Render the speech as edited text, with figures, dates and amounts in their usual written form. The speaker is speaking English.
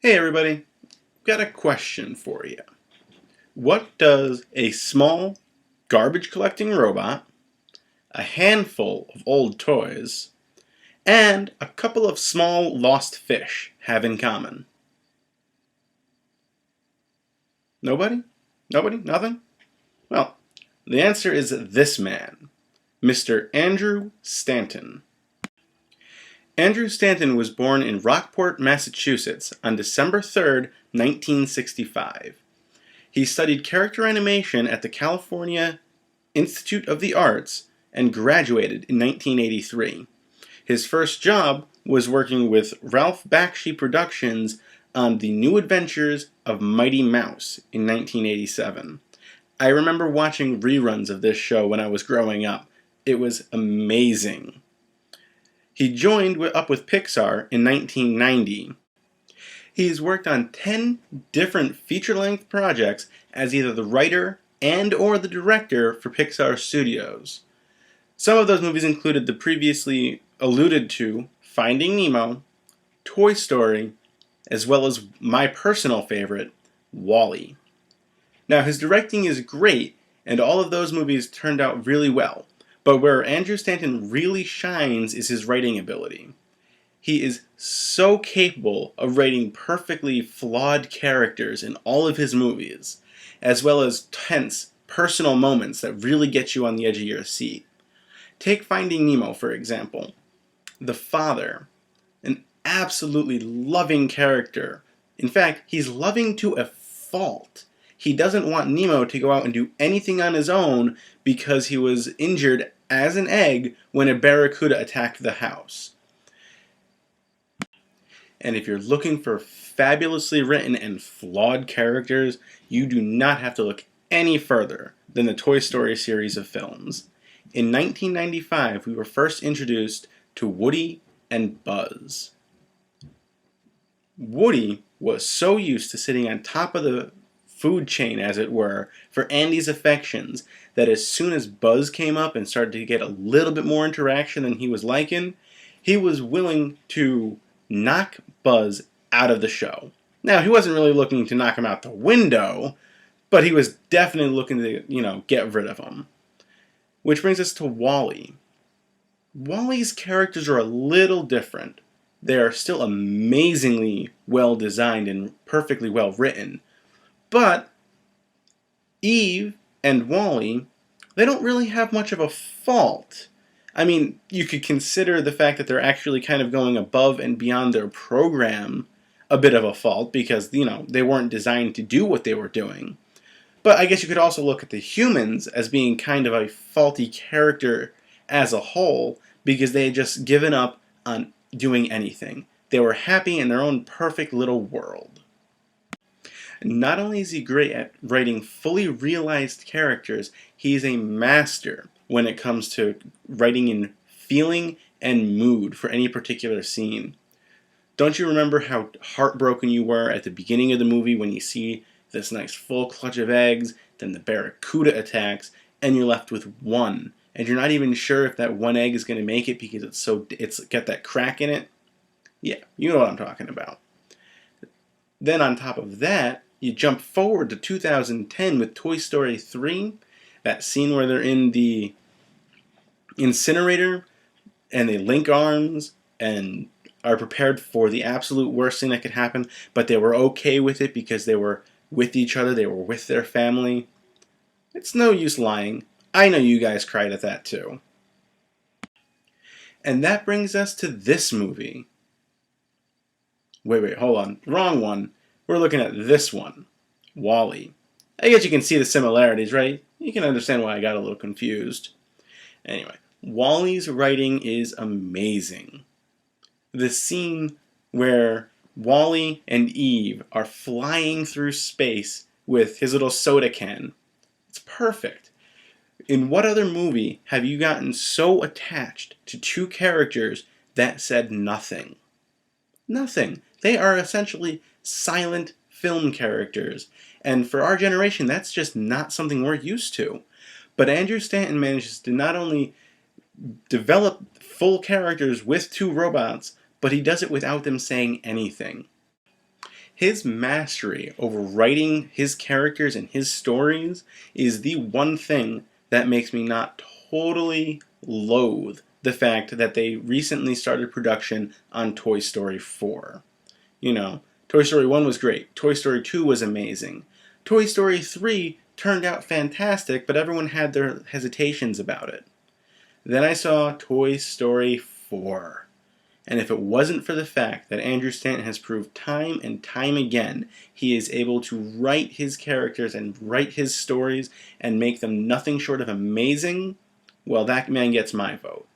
Hey everybody, got a question for you. What does a small garbage collecting robot, a handful of old toys, and a couple of small lost fish have in common? Nobody? Nobody? Nothing? Well, the answer is this man, Mr. Andrew Stanton. Andrew Stanton was born in Rockport, Massachusetts on December 3rd, 1965. He studied character animation at the California Institute of the Arts and graduated in 1983. His first job was working with Ralph Bakshi Productions on The New Adventures of Mighty Mouse in 1987. I remember watching reruns of this show when I was growing up. It was amazing. He joined up with Pixar in 1990. He's worked on 10 different feature-length projects as either the writer and or the director for Pixar Studios. Some of those movies included the previously alluded to Finding Nemo, Toy Story, as well as my personal favorite, WALL-E. Now, his directing is great, and all of those movies turned out really well, but where Andrew Stanton really shines is his writing ability. He is so capable of writing perfectly flawed characters in all of his movies, as well as tense, personal moments that really get you on the edge of your seat. Take Finding Nemo, for example. The father, an absolutely loving character. In fact, he's loving to a fault. He doesn't want Nemo to go out and do anything on his own because he was injured as an egg when a barracuda attacked the house. And if you're looking for fabulously written and flawed characters, you do not have to look any further than the Toy Story series of films. In 1995, we were first introduced to Woody and Buzz. Woody was so used to sitting on top of the food chain, as it were, for Andy's affections, that as soon as Buzz came up and started to get a little bit more interaction than he was liking, he was willing to knock Buzz out of the show. Now, he wasn't really looking to knock him out the window, but he was definitely looking to, get rid of him. Which brings us to WALL-E. WALL-E's characters are a little different. They are still amazingly well designed and perfectly well written. But Eve and WALL-E, they don't really have much of a fault. I mean, you could consider the fact that they're actually kind of going above and beyond their program a bit of a fault because, they weren't designed to do what they were doing. But I guess you could also look at the humans as being kind of a faulty character as a whole because they had just given up on doing anything. They were happy in their own perfect little world. Not only is he great at writing fully realized characters, he is a master when it comes to writing in feeling and mood for any particular scene. Don't you remember how heartbroken you were at the beginning of the movie when you see this nice full clutch of eggs, then the barracuda attacks, and you're left with one, and you're not even sure if that one egg is going to make it because it's got that crack in it? Yeah, you know what I'm talking about. Then on top of that, you jump forward to 2010 with Toy Story 3, that scene where they're in the incinerator and they link arms and are prepared for the absolute worst thing that could happen, but they were okay with it because they were with each other, they were with their family. It's no use lying. I know you guys cried at that too. And that brings us to this movie. Wait, hold on. Wrong one. We're looking at this one. WALL-E. I guess you can see the similarities, right? You can understand why I got a little confused. Anyway, WALL-E's writing is amazing. The scene where WALL-E and Eve are flying through space with his little soda can. It's perfect. In what other movie have you gotten so attached to two characters that said nothing? Nothing. They are essentially silent film characters. And for our generation, that's just not something we're used to. But Andrew Stanton manages to not only develop full characters with two robots, but he does it without them saying anything. His mastery over writing his characters and his stories is the one thing that makes me not totally loathe the fact that they recently started production on Toy Story 4. You know, Toy Story 1 was great. Toy Story 2 was amazing. Toy Story 3 turned out fantastic, but everyone had their hesitations about it. Then I saw Toy Story 4. And if it wasn't for the fact that Andrew Stanton has proved time and time again he is able to write his characters and write his stories and make them nothing short of amazing, well, that man gets my vote.